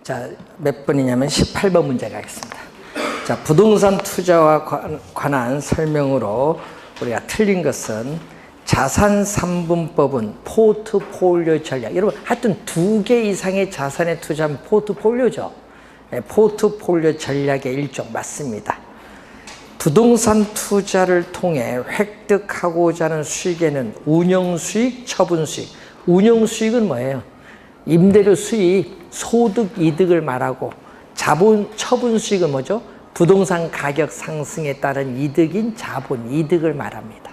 자, 몇 번이냐면 18번 문제 가겠습니다. 자, 부동산 투자와 관한 설명으로 우리가 틀린 것은 자산 3분법은 포트폴리오 전략. 여러분, 하여튼 2개 이상의 자산에 투자하면 포트폴리오죠. 네, 포트폴리오 전략의 일종 맞습니다. 부동산 투자를 통해 획득하고자 하는 수익에는 운영수익, 처분수익. 운영수익은 뭐예요? 임대료 수익, 소득 이득을 말하고, 처분수익은 뭐죠? 부동산 가격 상승에 따른 이득인 자본 이득을 말합니다.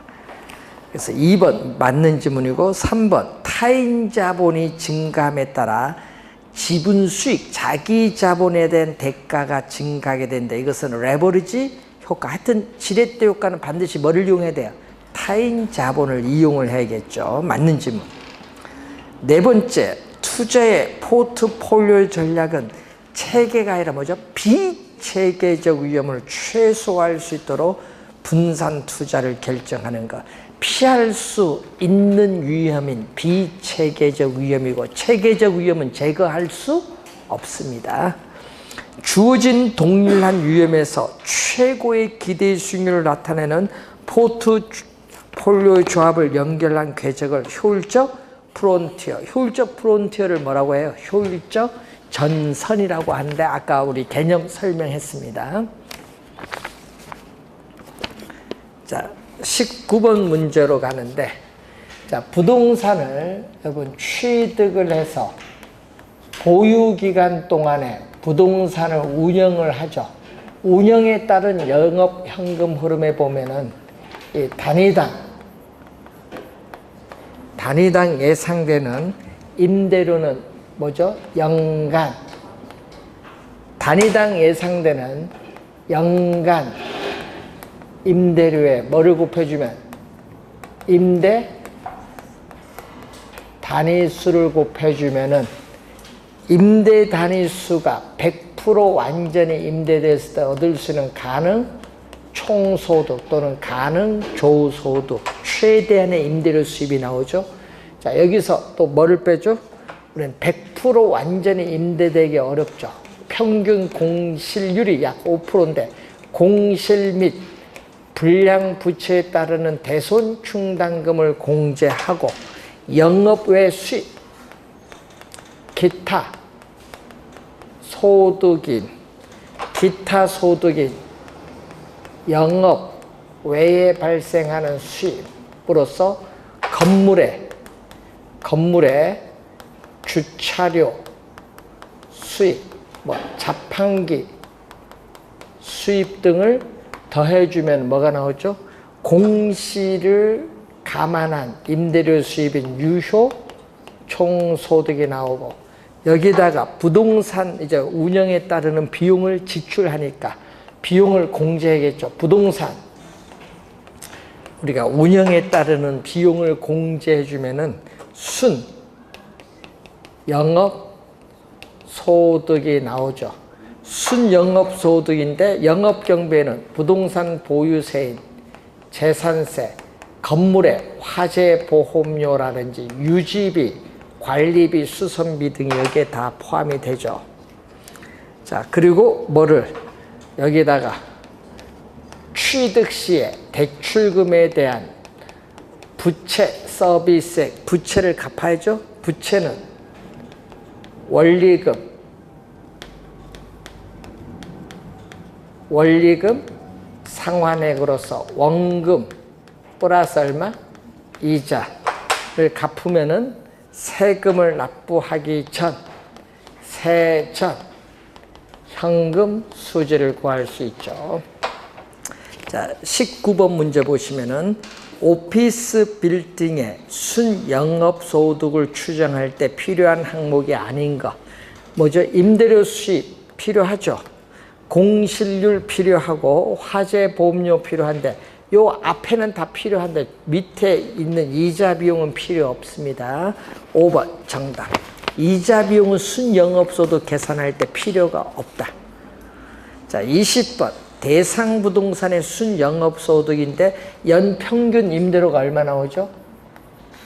그래서 2번 맞는 지문이고, 3번 타인 자본이 증가함에 따라 지분 수익, 자기 자본에 대한 대가가 증가하게 된다. 이것은 레버리지 효과. 하여튼 지렛대 효과는 반드시 뭐를 이용해야 돼요? 타인 자본을 이용을 해야겠죠. 맞는 질문. 네 번째, 투자의 포트폴리오 전략은 체계가 아니라 뭐죠? 비체계적 위험을 최소화할 수 있도록 분산 투자를 결정하는 것. 피할 수 있는 위험인 비체계적 위험이고, 체계적 위험은 제거할 수 없습니다. 주어진 동일한 위험에서 최고의 기대 수익률을 나타내는 포트폴리오 조합을 연결한 궤적을 효율적 프론티어. 효율적 프론티어를 뭐라고 해요? 효율적 전선이라고 하는데, 아까 우리 개념 설명했습니다. 자, 19번 문제로 가는데, 자, 부동산을 여러분 취득을 해서 보유기간 동안에 부동산을 운영을 하죠. 운영에 따른 영업 현금 흐름에 보면은 이 단위당 예상되는 임대료는 뭐죠? 연간. 단위당 예상되는 연간 임대료에 뭐를 곱해주면 임대 단위수를 곱해주면은 임대 단위수가 100% 완전히 임대됐을 때 얻을 수 있는 가능 총소득 또는 가능 조소득, 최대한의 임대료 수입이 나오죠. 자, 여기서 또 뭐를 빼죠? 우리는 100% 완전히 임대되기 어렵죠. 평균 공실률이 약 5%인데 공실 및 불량 부채에 따르는 대손 충당금을 공제하고 영업 외 수입, 기타 소득인 영업 외에 발생하는 수입으로서 건물의 주차료 수입, 자판기 수입 등을 더해주면 뭐가 나오죠? 공시를 감안한 임대료 수입인 유효 총소득이 나오고, 여기다가 부동산 이제 운영에 따르는 비용을 지출하니까 비용을 공제하겠죠. 부동산 우리가 운영에 따르는 비용을 공제해 주면은 순 영업 소득이 나오죠. 순 영업 소득인데, 영업 경비에는 부동산 보유세인, 재산세, 건물의 화재 보험료라든지 유지비, 관리비, 수선비 등이 여기에 다 포함이 되죠. 자, 그리고 뭐를 여기다가 취득 시에 대출금에 대한 부채 서비스액, 부채를 갚아야죠. 부채는 원리금 상환액으로서 원금 플러스 얼마? 이자를 갚으면은 세금을 납부하기 전, 현금 수지를 구할 수 있죠. 자, 19번 문제 보시면은 오피스 빌딩의 순영업 소득을 추정할 때 필요한 항목이 아닌 거. 뭐죠? 임대료 수입 필요하죠. 공실률 필요하고 화재 보험료 필요한데, 요 앞에는 다 필요한데 밑에 있는 이자 비용은 필요 없습니다. 5번 정답. 이자 비용은 순영업소득 계산할 때 필요가 없다. 자, 20번 대상 부동산의 순영업소득인데 연평균 임대료가 얼마 나오죠?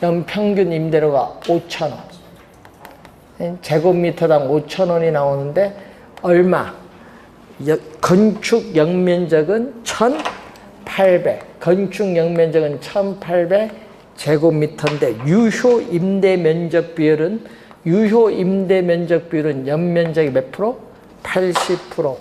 연평균 임대료가 5,000원. 제곱미터당 5,000원이 나오는데 얼마? 건축 영면적은 1,800. 건축 영면적은 1,800 제곱미터인데 유효 임대 면적 비율은 연면적이 몇 프로? 80%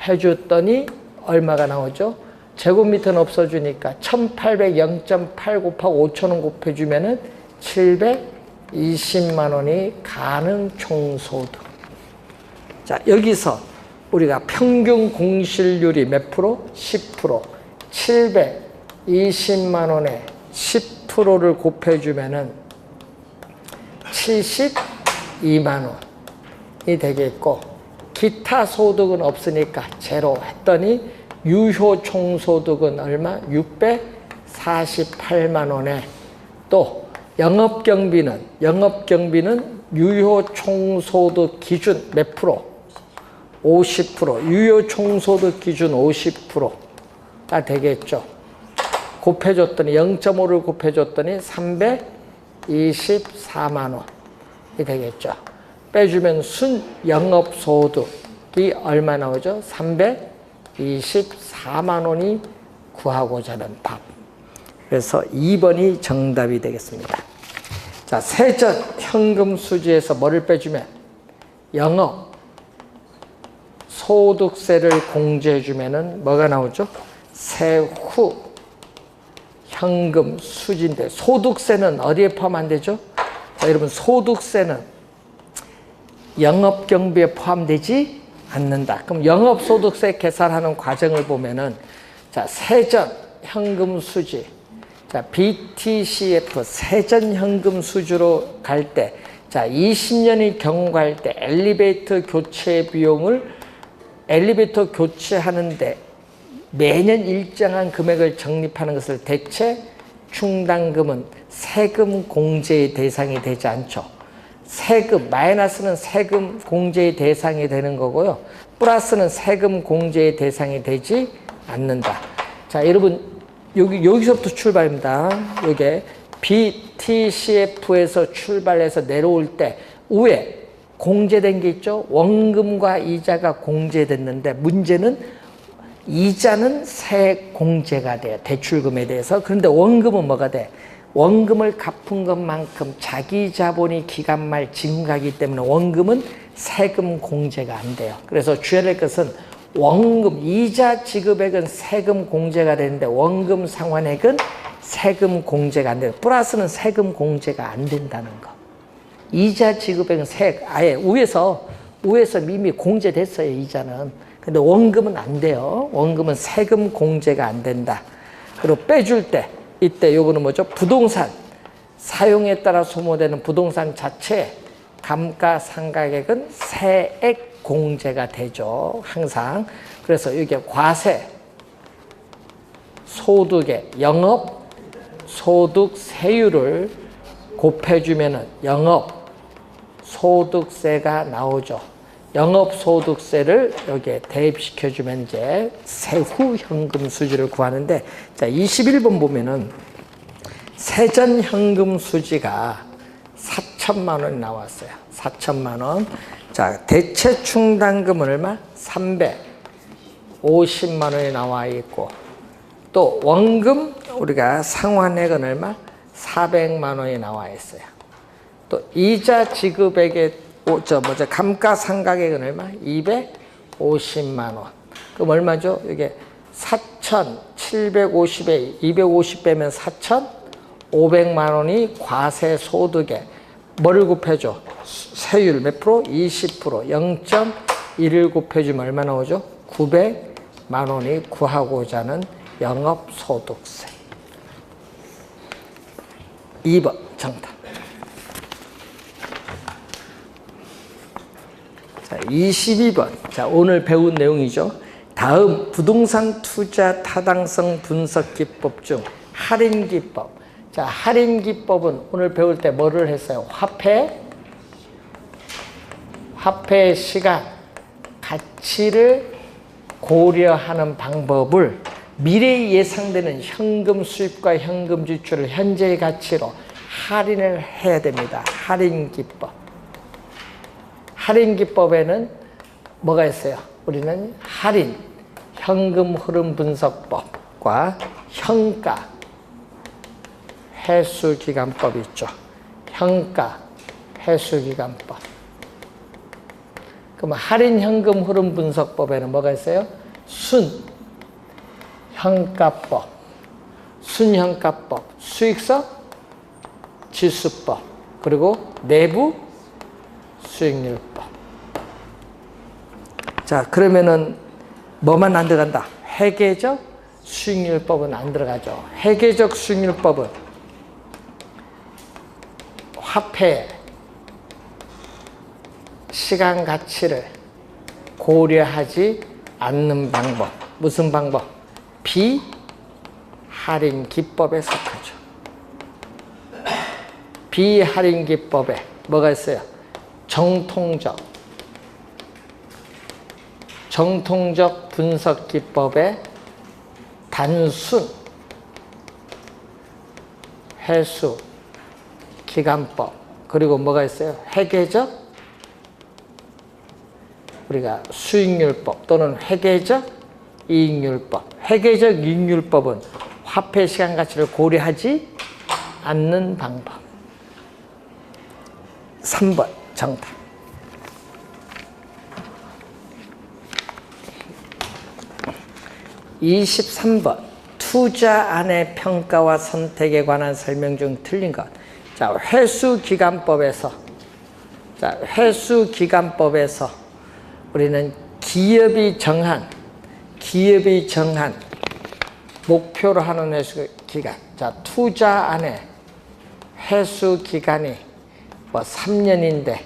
해줬더니 얼마가 나오죠? 제곱미터는 없어주니까 1,800 0.8 곱하고 5,000원 곱해주면은 720만 원이 가능 총소득. 자, 여기서 우리가 평균 공실률이 몇 프로? 10%. 720만 원에 10%를 곱해주면은 72만 원이 되겠고, 기타 소득은 없으니까 제로 했더니 유효 총소득은 얼마? 648만 원에, 또 영업경비는 유효 총소득 기준 몇 프로? 50%. 유효 총소득 기준 50%가 되겠죠. 곱해줬더니 0.5를 곱해줬더니 324만 원이 되겠죠. 빼주면 순 영업소득이 얼마 나오죠? 324만 원이 구하고자 하는 밥. 그래서 2번이 정답이 되겠습니다. 자, 세전 현금 수지에서 뭐를 빼주면? 영업 소득세를 공제해 주면은 뭐가 나오죠? 세후 현금 수지인데, 소득세는 어디에 포함 안 되죠? 자, 여러분, 소득세는 영업경비에 포함되지 않는다. 그럼 영업소득세 계산하는 과정을 보면은, 자, 세전 현금 수지, 자, BTCF 세전 현금 수지로 갈 때, 자, 20년의 경우 갈 때 엘리베이터 교체 비용을 엘리베이터 교체하는데 매년 일정한 금액을 적립하는 것을 대체 충당금은 세금 공제의 대상이 되지 않죠. 세금, 마이너스는 세금 공제의 대상이 되는 거고요. 플러스는 세금 공제의 대상이 되지 않는다. 자, 여러분, 여기서부터 출발입니다. 이게 BTCF에서 출발해서 내려올 때 위에 공제된 게 있죠. 원금과 이자가 공제됐는데, 문제는 이자는 세공제가 돼요. 대출금에 대해서. 그런데 원금은 뭐가 돼? 원금을 갚은 것만큼 자기 자본이 기간 말 증가하기 때문에 원금은 세금 공제가 안 돼요. 그래서 주의해야 될 것은 원금, 이자 지급액은 세금 공제가 되는데 원금 상환액은 세금 공제가 안 돼요. 플러스는 세금 공제가 안 된다는 거. 이자 지급액은 아예 위에서 이미 공제됐어요, 이자는. 근데 원금은 안 돼요. 원금은 세금 공제가 안 된다. 그리고 빼줄 때, 이때 요거는 뭐죠? 부동산. 사용에 따라 소모되는 부동산 자체 감가상각액은 세액 공제가 되죠. 항상. 그래서 이게 과세, 소득의 영업, 소득 세율을 곱해주면은 영업 소득세가 나오죠. 영업소득세를 여기에 대입시켜주면 이제 세후 현금 수지를 구하는데, 자, 21번 보면은 세전 현금 수지가 4천만 원이 나왔어요. 4천만 원. 자, 대체 충당금은 얼마? 350만 원이 나와 있고, 또 원금 우리가 상환액은 얼마? 400만 원이 나와 있어요. 또 이자 지급액의 감가상각액은 얼마? 250만 원. 그럼 얼마죠? 이게 4,750에 250 빼면 4,500만 원이 과세 소득에 뭐를 곱해줘? 세율 몇 프로? 20%. 0.1을 곱해주면 얼마 나오죠? 900만 원이 구하고자 하는 영업소득세. 2번 정답. 자, 22번. 자, 오늘 배운 내용이죠. 다음 부동산 투자 타당성 분석 기법 중 할인 기법. 자, 할인 기법은 오늘 배울 때 뭐를 했어요? 화폐 시간, 가치를 고려하는 방법을 미래에 예상되는 현금 수입과 현금 지출을 현재의 가치로 할인을 해야 됩니다. 할인 기법. 할인 기법에는 뭐가 있어요? 우리는 할인, 현금 흐름 분석법과 현가, 회수기간법이 있죠. 현가, 회수기간법. 그럼 할인 현금 흐름 분석법에는 뭐가 있어요? 순현가법, 순현가법, 수익성 지수법, 그리고 내부 수익률법. 자, 그러면은 뭐만 안 들어간다? 회계적 수익률법은 안 들어가죠. 회계적 수익률법은 화폐 시간 가치를 고려하지 않는 방법. 무슨 방법? 비할인 기법에 속하죠. 비할인 기법에 뭐가 있어요? 정통적 분석 기법에 단순 회수 기간법, 그리고 뭐가 있어요? 회계적 우리가 수익률법 또는 회계적 이익률법. 회계적 이익률법은 화폐 시간 가치를 고려하지 않는 방법. 3번 정답. 23번 투자안의 평가와 선택에 관한 설명 중 틀린 것. 자, 회수기간법에서 우리는 기업이 정한 목표로 하는 회수기간. 자, 투자안의 회수기간이 뭐 3년인데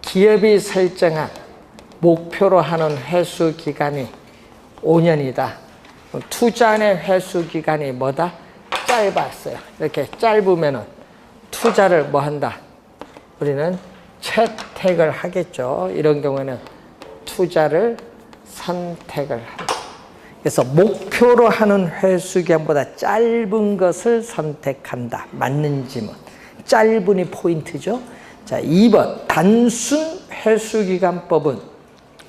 기업이 설정한 목표로 하는 회수기간이 5년이다. 투자안의 회수기간이 뭐다? 짧았어요. 이렇게 짧으면은 투자를 뭐 한다? 우리는 채택을 하겠죠. 이런 경우에는 투자를 선택을 한다. 그래서 목표로 하는 회수기간보다 짧은 것을 선택한다. 맞는 지문. 짧으니 포인트죠. 자, 2번 단순 회수기간법은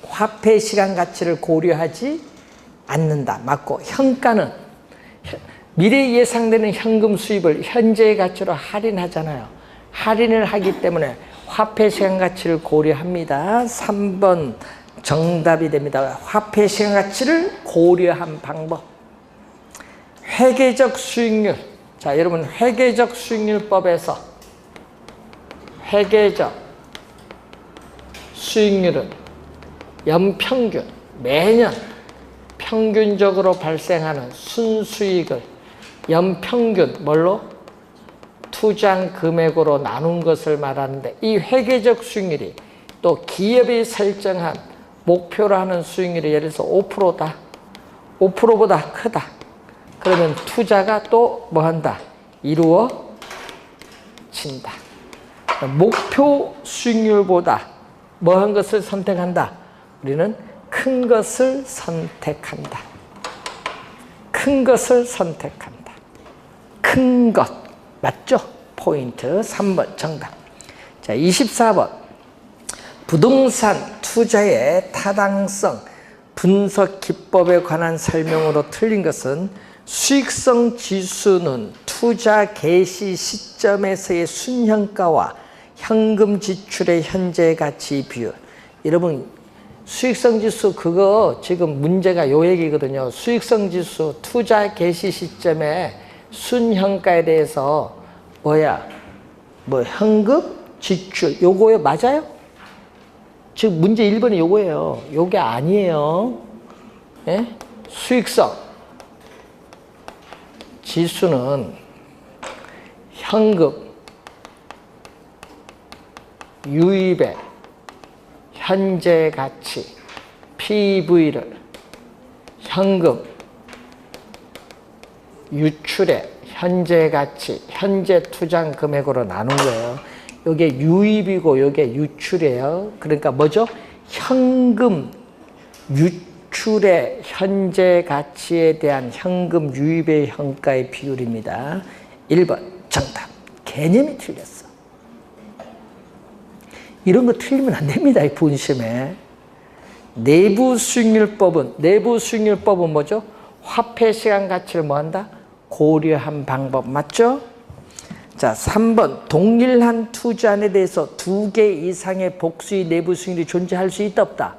화폐 시간 가치를 고려하지 않는다. 맞고, 현가는 미래 예상되는 현금 수입을 현재의 가치로 할인하잖아요. 할인을 하기 때문에 화폐 시간 가치를 고려합니다. 3번 정답이 됩니다. 화폐 시간 가치를 고려한 방법. 회계적 수익률. 자, 여러분, 회계적 수익률법에서 회계적 수익률은 연평균, 매년 평균적으로 발생하는 순수익을 연평균 뭘로? 투자한 금액으로 나눈 것을 말하는데, 이 회계적 수익률이 또 기업이 설정한 목표로 하는 수익률이 예를 들어서 5%다. 5%보다 크다. 그러면 투자가 또 뭐 한다? 이루어진다. 목표 수익률보다 뭐 한 것을 선택한다? 우리는 큰 것을 선택한다. 큰 것을 선택한다. 큰 것. 맞죠? 포인트 3번 정답. 자, 24번. 부동산 투자의 타당성 분석 기법에 관한 설명으로 틀린 것은 수익성 지수는 투자 개시 시점에서의 순현가와 현금 지출의 현재 가치 비율. 여러분, 수익성 지수 그거 지금 문제가 요 얘기거든요. 수익성 지수 투자 개시 시점에 순현가에 대해서 현금 지출 요거에 맞아요? 지금 문제 1번이 요거예요. 요게 아니에요. 예? 수익성 지수는 현금 유입의 현재 가치 PV를 현금 유출의 현재 가치, 현재 투자한 금액으로 나눈 거예요. 이게 유입이고 이게 유출이에요. 그러니까 뭐죠? 현금 유출의 현재 가치에 대한 현금 유입의 현가의 비율입니다. 1번 정답. 개념이 틀렸어. 이런 거 틀리면 안 됩니다. 이 본시험에. 내부 수익률법은 뭐죠? 화폐 시간 가치를 뭐 한다? 고려한 방법 맞죠? 자, 3번 동일한 투자안에 대해서 2개 이상의 복수의 내부 수익률이 존재할 수 있다 없다?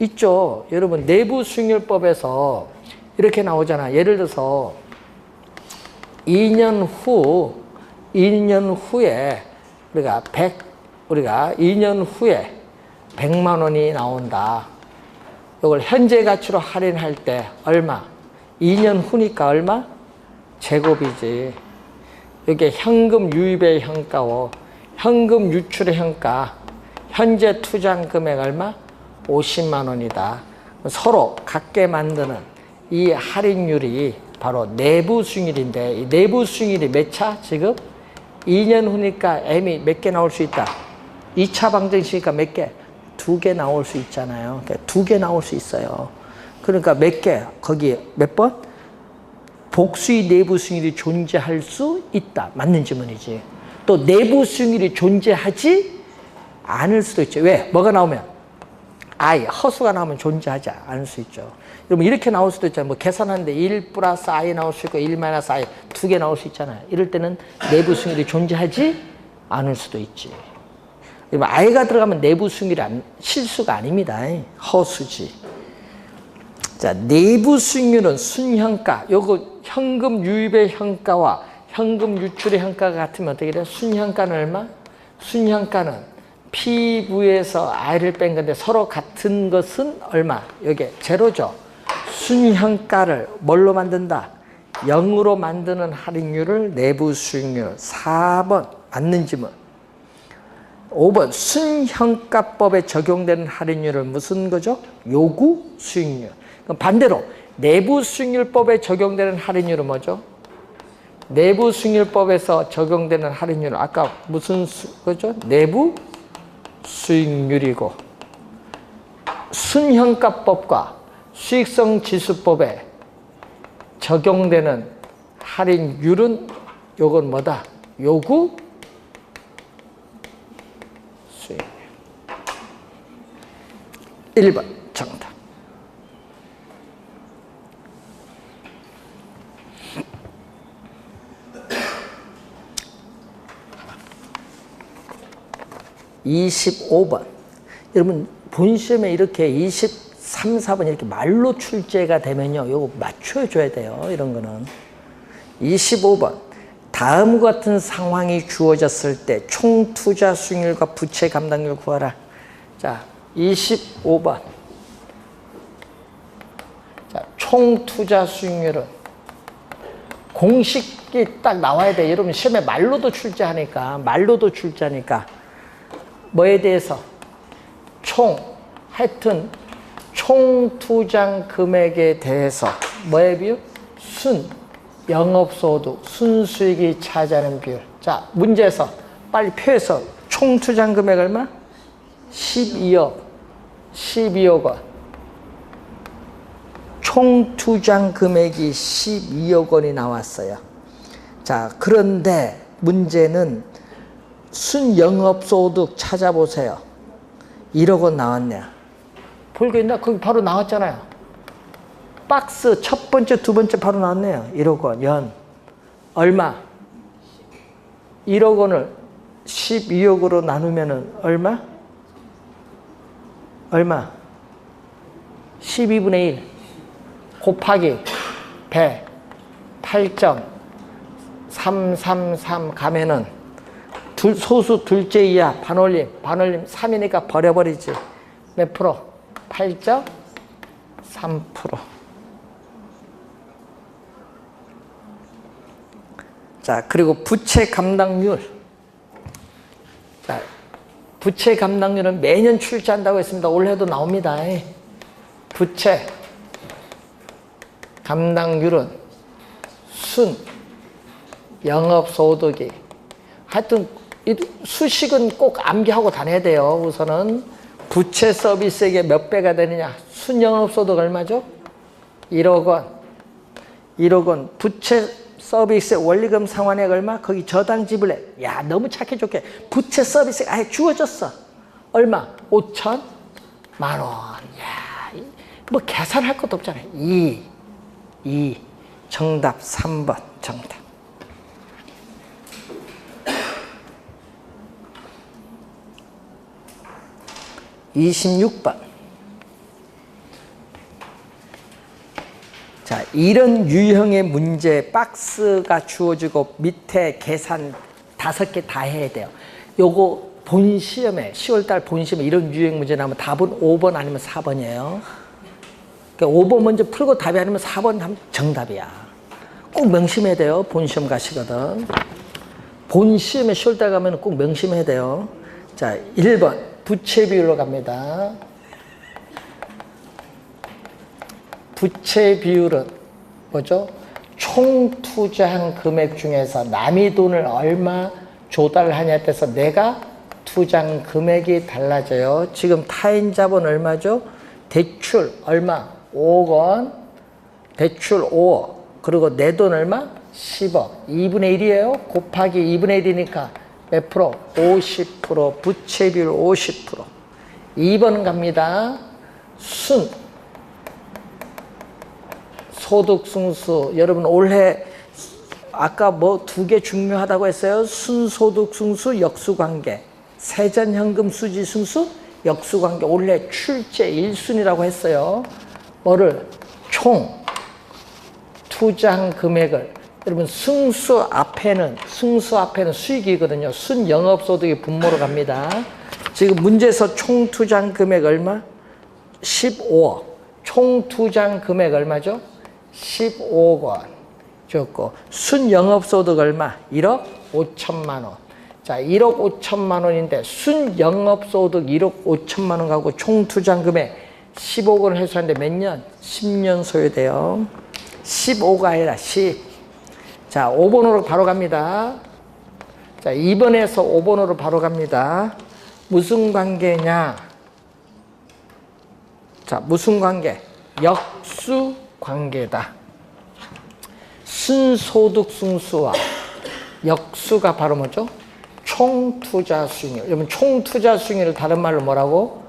있죠. 여러분 내부 수익률법에서 이렇게 나오잖아. 예를 들어서 2년 후에 우리가 2년 후에 100만 원이 나온다. 이걸 현재 가치로 할인할 때 얼마? 2년 후니까 얼마? 제곱이지. 이게 현금 유입의 현가고 현금 유출의 현가. 현재 투자한 금액 얼마? 50만 원이다. 서로 같게 만드는 이 할인율이 바로 내부 수익률인데 이 내부 수익률이 몇 차? 지금 2년 후니까 M이 몇 개 나올 수 있다. 2차 방정식이니까 몇 개? 2개 나올 수 있잖아요. 그러니까 2개 나올 수 있어요. 그러니까 몇 개? 거기 몇 번? 복수의 내부 수익률이 존재할 수 있다. 맞는 질문이지. 또 내부 수익률이 존재하지 않을 수도 있죠. 왜? 뭐가 나오면? 허수가 나오면 존재하지 않을 수 있죠. 여러분 이렇게 나올 수도 있잖아요. 뭐 계산하는데 1 플러스 I 나올 수 있고 1 마이너스 I 2개 나올 수 있잖아요. 이럴 때는 내부 수익률이 존재하지 않을 수도 있지. I가 들어가면 내부 수익률이 실수가 아닙니다. 허수지. 자, 내부 수익률은 순현가. 요거 현금 유입의 현가와 현금 유출의 현가가 같으면 어떻게 돼요? 순현가는 얼마? 순현가는 P부에서 I를 뺀 건데 서로 같은 것은 얼마? 여기 제로죠. 순현가를 뭘로 만든다? 0으로 만드는 할인율을 내부 수익률. 4번 맞는 질문. 5번 순현가법에 적용되는 할인율은 무슨 거죠? 요구 수익률. 그럼 반대로 내부 수익률법에 적용되는 할인율은 뭐죠? 내부 수익률법에서 적용되는 할인율은 아까 무슨 거죠? 내부 수익률이고 순현가법과 수익성 지수법에 적용되는 할인율은 요건 뭐다? 요구 수익률. 1번 정답. (25번) 여러분 본시험에 이렇게 23, 4번 이렇게 말로 출제가 되면요 요거 맞춰줘야 돼요. 이런 거는 25번 다음과 같은 상황이 주어졌을 때 총 투자 수익률과 부채 감당률 구하라. 자 25번 자, 총 투자 수익률은 공식이 딱 나와야 돼. 여러분 시험에 말로도 출제하니까 뭐에 대해서? 하여튼 총 투자 금액에 대해서 뭐에 비율? 영업소득, 순수익이 차지하는 비율. 자, 문제에서 빨리 표에서 총 투자 금액 얼마? 12억 원. 총 투자 금액이 12억 원이 나왔어요. 자, 그런데 문제는 순영업소득 찾아보세요. 1억 원 나왔냐? 볼거 있나? 거기 바로 나왔잖아요. 박스 첫 번째, 두 번째 바로 나왔네요. 1억 원, 연. 얼마? 1억 원을 12억으로 나누면은 얼마? 12분의 1 곱하기 100 8.333 가면은 소수 둘째 이하 반올림 3이니까 버려버리지. 몇 프로? 8.3%. 자, 그리고 부채 감당률. 자, 부채 감당률은 매년 출제한다고 했습니다. 올해도 나옵니다. 부채 감당률은 영업소득이 하여튼 수식은 꼭 암기하고 다녀야 돼요. 우선은 부채 서비스액의 몇 배가 되느냐. 순영업소득 얼마죠? 1억 원. 부채 서비스 원리금 상환액 얼마? 거기 저당 지불액. 야, 너무 착해 좋게. 부채 서비스 아예 주어졌어. 얼마? 5천만 원. 야, 뭐 계산할 것도 없잖아요. 2. 정답 3번 정답. (26번) 자, 이런 유형의 문제 박스가 주어지고 밑에 계산 5개 다 해야 돼요. 요거 본 시험에 10월달 본 시험에 이런 유형 문제 나오면 답은 5번 아니면 4번이에요. 그러니까 5번 먼저 풀고 답이 아니면 4번 하면 정답이야. 꼭 명심해야 돼요. 본 시험 가시거든. 본 시험에 10월달 가면 꼭 명심해야 돼요. 자, 1번 부채 비율로 갑니다. 부채 비율은 뭐죠? 총 투자한 금액 중에서 남이 돈을 얼마 조달하냐에 따라서 내가 투자한 금액이 달라져요. 지금 타인 자본 얼마죠? 대출 얼마? 5억 원. 대출 5억. 그리고 내 돈 얼마? 10억. 2분의 1이에요. 곱하기 2분의 1이니까 몇 프로? 50%. 부채 비율 50%. 2번 갑니다. 소득 승수. 여러분 올해 아까 뭐 2개 중요하다고 했어요. 순소득 승수, 역수관계. 세전현금 수지 승수, 역수관계. 올해 출제 1순위라고 했어요. 뭐를? 총 투자한 금액을. 여러분 승수 앞에는 수익이거든요. 순영업소득이 분모로 갑니다. 지금 문제에서 총 투자한 금액 얼마? 15억. 총 투자한 금액 얼마죠? 15억 원 줬고, 순영업소득 얼마? 1억 5천만 원. 자, 1억 5천만 원인데 순영업소득 1억 5천만 원 가고 총 투자한 금액 15억 원을 회수하는데 몇 년? 10년 소요돼요. 15가 아니라 10. 자, 5번으로 바로 갑니다. 자, 2번에서 5번으로 바로 갑니다. 무슨 관계냐? 자, 무슨 관계? 역수 관계다. 순소득 승수와 역수가 바로 뭐죠? 총투자 수익률. 여러분 총투자 수익률을 다른 말로 뭐라고?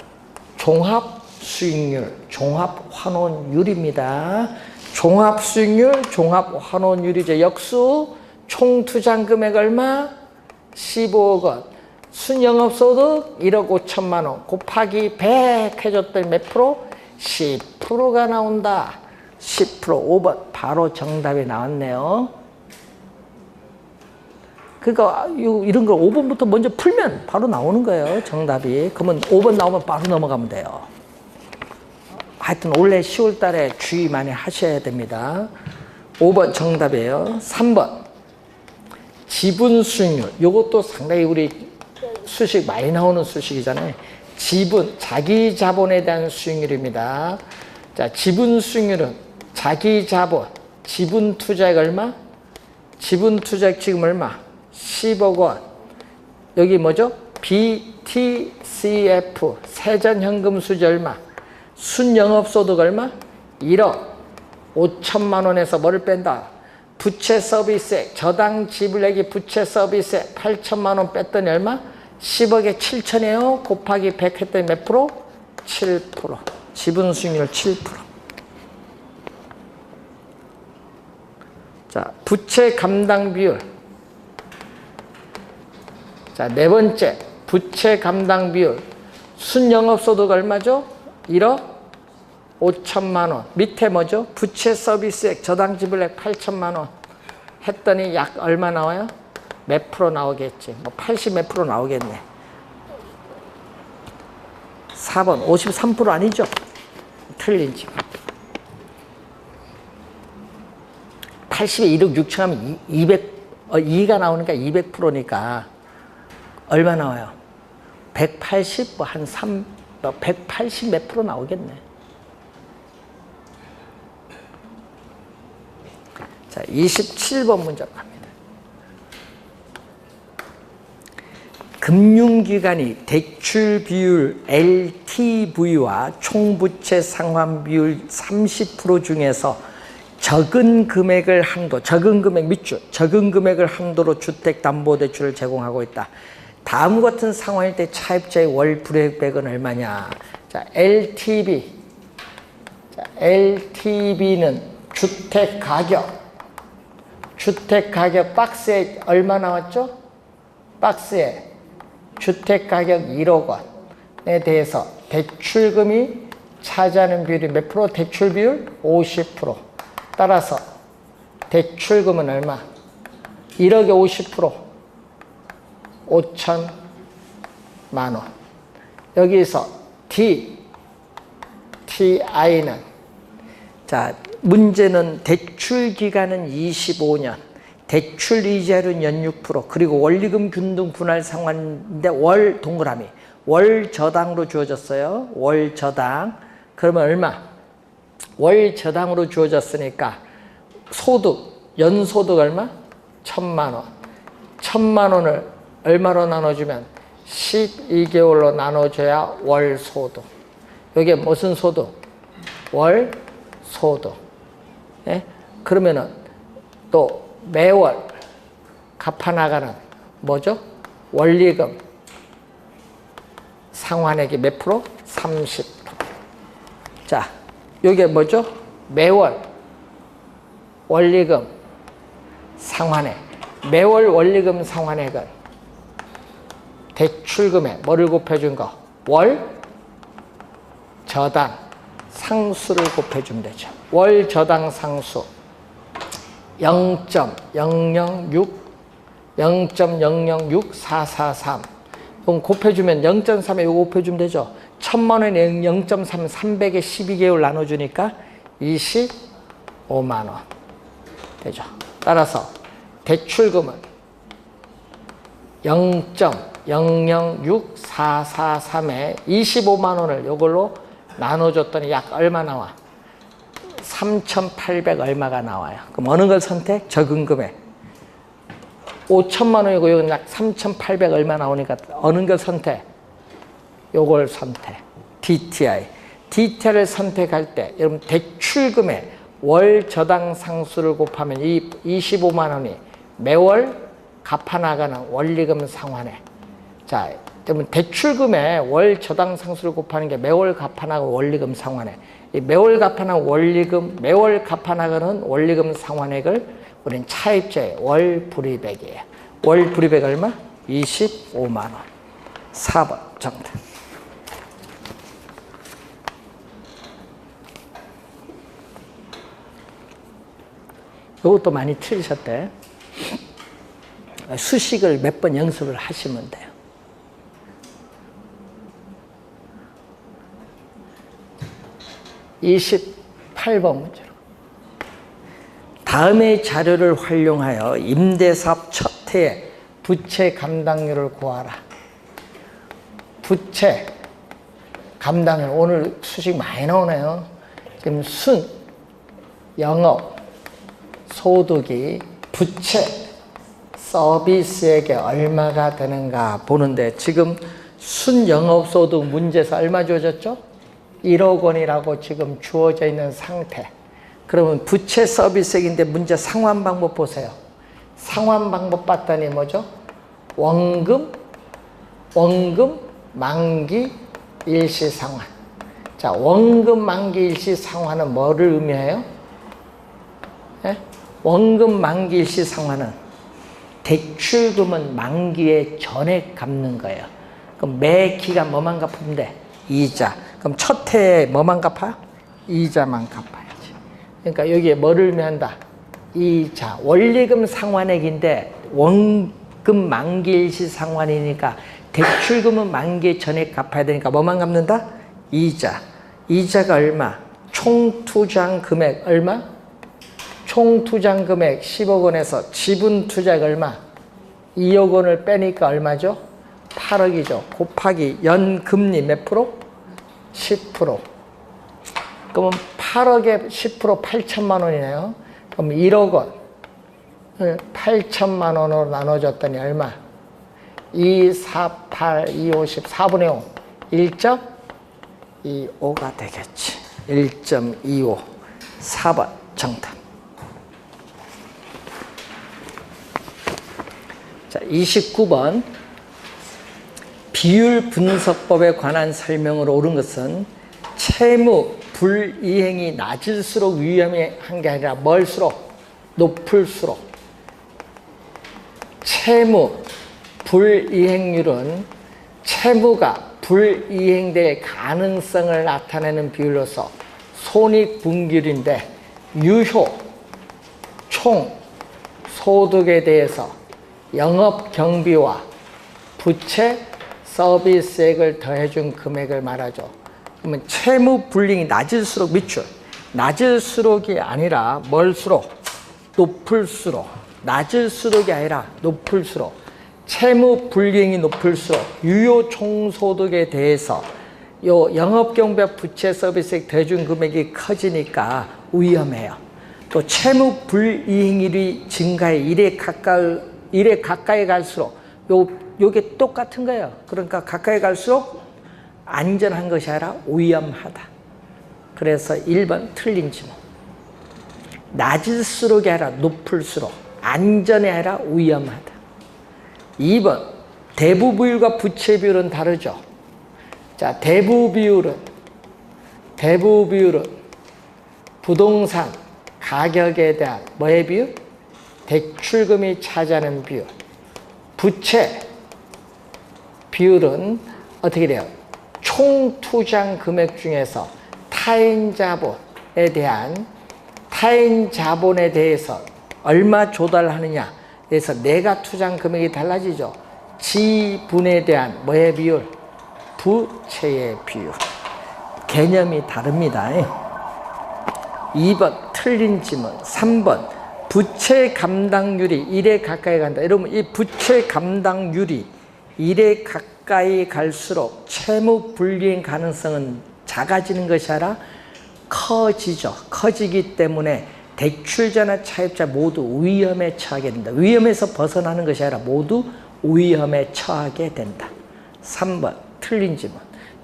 종합 수익률, 종합 환원율입니다. 종합 수익률, 종합 환원율이죠. 역수 총투자 금액 얼마? 15억 원. 순영업소득 1억 5천만 원 곱하기 100 해줬더니 몇 프로? 10%가 나온다. 10%. 5번 바로 정답이 나왔네요. 그러니까 이런 걸 5번부터 먼저 풀면 바로 나오는 거예요. 정답이. 그러면 5번 나오면 바로 넘어가면 돼요. 하여튼 올해 10월 달에 주의 많이 하셔야 됩니다. 5번 정답이에요. 3번 지분 수익률. 이것도 상당히 우리 수식 많이 나오는 수식이잖아요. 지분, 자기 자본에 대한 수익률입니다. 자, 지분 수익률은 자기 자본, 지분 투자액 얼마? 지분 투자액 지금 얼마? 10억 원. 여기 뭐죠? BTCF, 세전현금 수지 얼마? 순영업소득 얼마? 1억 5천만 원에서 뭐를 뺀다? 부채 서비스액, 저당 지불액이 부채 서비스액 8천만 원 뺐더니 얼마? 10억에 7천이에요. 곱하기 100 했더니 몇 프로? 7%. 지분 수익률 7%. 자, 부채 감당 비율. 자, 네 번째, 부채 감당 비율. 순영업소득 얼마죠? 1억 5천만 원. 밑에 뭐죠? 부채 서비스액, 저당 지불액 8천만 원. 했더니 약 얼마 나와요? 몇 프로 나오겠지? 뭐 80 몇 프로 나오겠네. 4번 53% 아니죠? 틀린 집. 80에 1억 6천 하면 2가 나오니까 200%니까 얼마 나와요? 180, 뭐 한 180 몇 프로 나오겠네. 자, 27번 문제 갑니다. 금융기관이 대출 비율 LTV와 총부채 상환 비율 30% 중에서 적은 금액을 한도, 적은 금액 밑줄, 적은 금액을 한도로 주택담보대출을 제공하고 있다. 다음 같은 상황일 때 차입자의 월 불이익은 얼마냐? 자, LTV. 자, LTV는 주택가격 박스에 얼마 나왔죠? 박스에 주택가격 1억 원에 대해서 대출금이 차지하는 비율이 몇 프로? 대출 비율 50%. 따라서 대출금은 얼마? 1억에 50%. 5천만 원. 여기서 TI는 자, 문제는 대출 기간은 25년, 대출 이자율은 연 6%, 그리고 원리금 균등 분할 상환인데 월 동그라미, 월 저당으로 주어졌어요. 월 저당. 그러면 얼마? 월 저당으로 주어졌으니까 소득, 연소득 얼마? 1,000만 원. 1,000만 원을 얼마로 나눠주면 12개월로 나눠줘야 월 소득. 이게 무슨 소득? 월 소득. 예? 그러면은 또 매월 갚아나가는 뭐죠? 원리금 상환액이 몇 프로? 30%. 자, 이게 뭐죠? 매월 원리금 상환액. 매월 원리금 상환액은 대출금에 뭐를 곱해준 거? 월 저당 상수를 곱해주면 되죠. 월 저당 상수 0.006443. 그럼 곱해주면 0.3에 이거 곱해주면 되죠. 1,000만 원에 0.3, 300에 12개월 나눠주니까 25만 원 되죠. 따라서 대출금은 0.006443에 25만 원을 이걸로 나눠줬더니 약 얼마 나와? 3,800 얼마가 나와요. 그럼 어느 걸 선택? 적은 금액. 5천만 원이고 이건 약 3,800 얼마 나오니까 어느 걸 선택? 요걸 선택. DTI. DTI를 선택할 때 여러분 대출금액 월 저당 상수를 곱하면 이 25만 원이 매월 갚아나가는 원리금 상환액. 자, 그러면 대출금의 월 저당 상수를 곱하는 게 매월 갚아나가는 원리금 상환액. 이 매월 갚아나가는 원리금, 매월 갚아나가는 원리금 상환액을 우리는 차입자의 월 불이익이에요. 월 불이익 얼마? 25만 원. 4번 정답. 이것도 많이 틀리셨대. 수식을 몇 번 연습을 하시면 돼요. (28번) 문제로 다음의 자료를 활용하여 임대사업 첫 해의 부채 감당률을 구하라. 부채 감당률. 오늘 수식 많이 나오네요. 지금 순 영업 소득이 부채 서비스액에 얼마가 되는가 보는데 지금 순영업소득 문제에서 얼마 주어졌죠? 1억 원이라고 지금 주어져 있는 상태. 그러면 부채 서비스액인데 문제 상환 방법 보세요. 상환 방법 봤더니 뭐죠? 원금 만기 일시 상환. 자, 원금 만기 일시 상환은 뭐를 의미해요? 예? 원금 만기 일시 상환은 대출금은 만기에 전액 갚는 거예요. 그럼 매 기간 뭐만 갚으면 돼? 이자. 그럼 첫 해에 뭐만 갚아? 이자만 갚아야지. 그러니까 여기에 뭐를 의미한다? 이자. 원리금 상환액인데 원금 만기 일시 상환이니까 대출금은 만기에 전액 갚아야 되니까 뭐만 갚는다? 이자. 이자가 얼마? 총 투자한 금액 얼마? 총 투자한 금액 10억 원에서 지분 투자액 얼마? 2억 원을 빼니까 얼마죠? 8억이죠. 곱하기 연금리 몇 프로? 10%. 그러면 8억에 10% 8천만 원이네요. 그럼 1억 원을 8천만 원으로 나눠줬더니 얼마? 2, 4, 8, 2, 50, 4분의 5. 1.25가 되겠지. 1.25. 4번 정답. 자, 29번. 비율 분석법에 관한 설명으로 옳은 것은 채무 불이행이 낮을수록 위험이 한 게 아니라 멀수록 높을수록 채무 불이행률은 채무가 불이행될 가능성을 나타내는 비율로서 손익분기율인데 유효 총 소득에 대해서 영업경비와 부채 서비스액을 더해준 금액을 말하죠. 그러면 채무 불이행이 낮을수록 밑줄, 낮을수록이 아니라 멀수록 높을수록, 낮을수록이 아니라 높을수록, 채무 불이행이 높을수록 유효 총소득에 대해서 요 영업경비와 부채 서비스액 더해준 금액이 커지니까 위험해요. 또 채무 불이행률이 증가해 1에 가까이 갈수록 요게 똑같은 거예요. 그러니까 가까이 갈수록 안전한 것이 아니라 위험하다. 그래서 1번 틀린 지문. 낮을수록이 아니라 높을수록 안전이 아니라 위험하다. 2번 대부 비율과 부채 비율은 다르죠. 자, 대부 비율은 부동산 가격에 대한 뭐의 비율? 대출금이 차지하는 비율. 부채 비율은 어떻게 돼요? 총 투자한 금액 중에서 타인 자본에 대해서 얼마 조달하느냐 그래서 내가 투자한 금액이 달라지죠. 지분에 대한 뭐의 비율? 부채의 비율. 개념이 다릅니다. 2번 틀린 지문. 3번 부채 감당률이 1에 가까이 간다. 여러분 이 부채 감당률이 1에 가까이 갈수록 채무 불이행 가능성은 작아지는 것이 아니라 커지죠. 커지기 때문에 대출자나 차입자 모두 위험에 처하게 된다. 위험에서 벗어나는 것이 아니라 모두 위험에 처하게 된다. 3번 틀린 지문.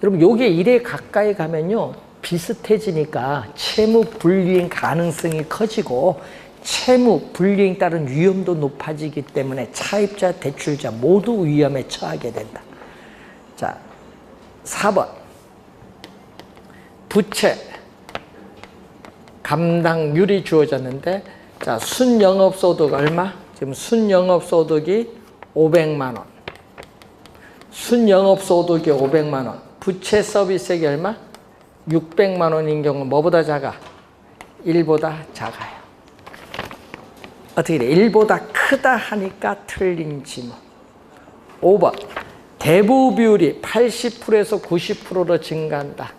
여러분 요게 1에 가까이 가면요 비슷해지니까 채무 불이행 가능성이 커지고 채무 불이행 따른 위험도 높아지기 때문에 차입자, 대출자 모두 위험에 처하게 된다. 자, 4번 부채 감당률이 주어졌는데 자, 순영업소득 얼마? 지금 순영업소득이 500만 원. 순영업소득이 500만 원. 부채 서비스액이 얼마? 600만 원인 경우 뭐보다 작아? 1보다 작아요. 어떻게 돼? 1보다 크다 하니까 틀린 지문. 5번 대부 비율이 80%에서 90%로 증가한다.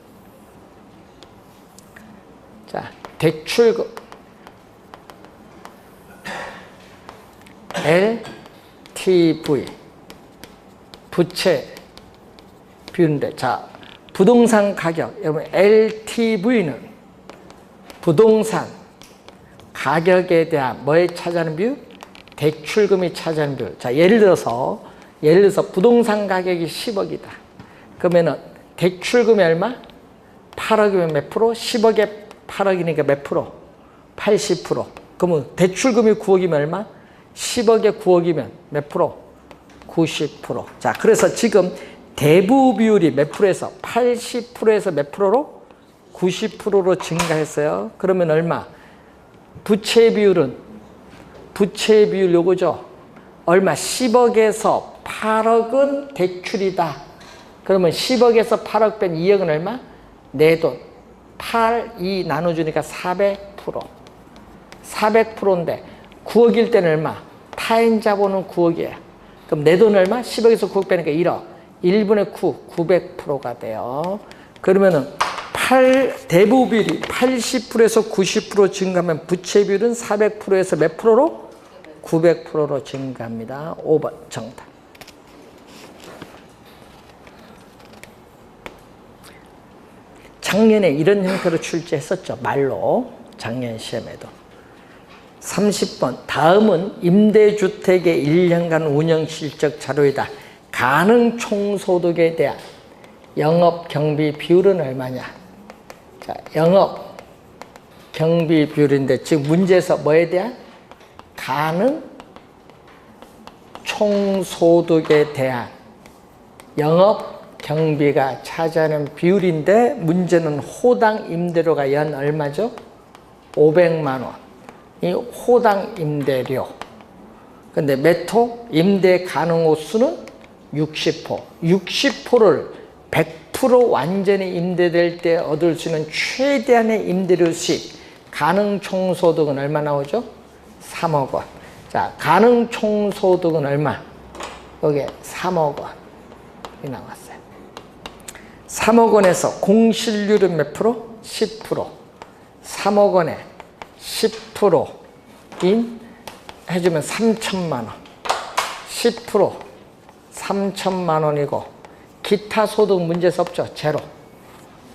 자, 대출금 LTV 부채 비율인데 자 부동산 가격 여러분 LTV는 부동산 가격에 대한 뭐에 차지하는 비율? 대출금이 차지하는 비율. 자 예를 들어서 부동산 가격이 10억이다. 그러면은 대출금이 얼마? 8억이면 몇 프로? 10억에 8억이니까 몇 프로? 80%. 그러면 대출금이 9억이면 얼마? 10억에 9억이면 몇 프로? 90%. 자, 그래서 지금 대부 비율이 몇 프로에서? 80%에서 몇 프로로? 90%로 증가했어요. 그러면 얼마? 부채 비율 요거죠. 얼마? 10억에서 8억은 대출이다. 그러면 10억에서 8억 뺀 2억은 얼마? 내 돈. 8, 2 나눠주니까 400%. 400%인데 9억일 때는 얼마? 타인 자본은 9억이에요. 그럼 내 돈 얼마? 10억에서 9억 빼니까 1억. 1분의 9, 900%가 돼요. 그러면은 대부 비율이 80%에서 90% 증가하면 부채 비율은 400%에서 몇 프로로? 900%로 증가합니다. 5번 정답. 작년에 이런 형태로 출제했었죠. 말로. 작년 시험에도. 30번 다음은 임대주택의 1년간 운영실적 자료이다. 가능 총소득에 대한 영업경비 비율은 얼마냐? 자, 영업경비 비율인데 지금 문제에서 뭐에 대한? 가능 총소득에 대한 영업 경비가 차지하는 비율인데 문제는 호당 임대료가 연 얼마죠? 500만 원. 이 호당 임대료. 근데 몇 호? 임대 가능 호수는 60호. 60호를 100% 완전히 임대될 때 얻을 수 있는 최대한의 임대료 수익. 가능 총소득은 얼마 나오죠? 3억 원. 자, 가능 총소득은 얼마? 여기에 3억 원이 나왔어요. 3억 원에서 공실률은 몇 프로? 10%. 3억 원에 10%인 해주면 3천만 원. 10% 3천만 원이고 기타 소득 문제에서 없죠. 제로.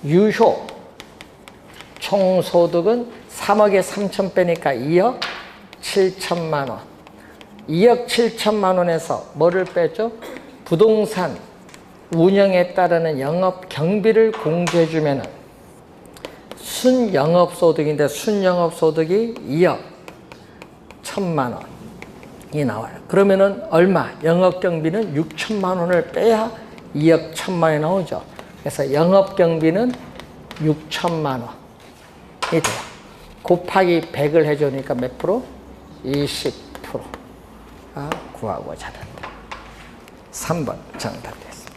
유효 총소득은 3억에 3천 빼니까 2억 7천만 원. 2억 7천만 원에서 뭐를 빼죠? 부동산 운영에 따르는 영업 경비를 공제해 주면은 순영업소득인데 순영업소득이 2억 1천만 원이 나와요. 그러면은 얼마? 영업경비는 6천만 원을 빼야 2억 1천만 원이 나오죠. 그래서 영업경비는 6천만 원이 돼요. 곱하기 100을 해주니까 몇 프로? 20%가 구하고자 한다. 3번 정답됐습니다.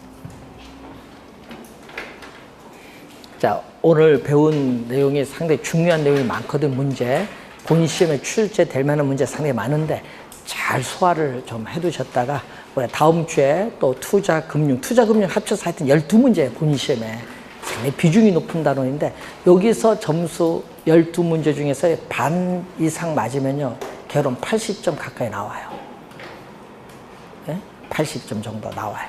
자, 오늘 배운 내용이 상당히 중요한 내용이 많거든. 문제 본시험에 출제될 만한 문제 상당히 많은데 잘 소화를 좀 해두셨다가 우리 다음 주에 또 투자금융 합쳐서 하여튼 12문제 본시험에 상당히 비중이 높은 단원인데 여기서 점수 12문제 중에서 반 이상 맞으면요 결혼 80점 가까이 나와요. 네? 80점 정도 나와요.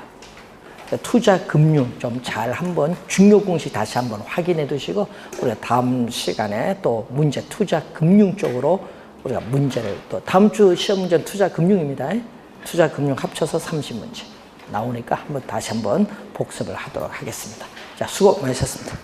투자금융 좀 잘 한번 중요 공식 다시 한번 확인해 두시고 우리가 다음 시간에 또 문제 투자금융 쪽으로 우리가 문제를 또 다음 주 시험 문제는 투자금융입니다. 투자금융 합쳐서 30문제 나오니까 다시 한번 복습을 하도록 하겠습니다. 자, 수고 많으셨습니다.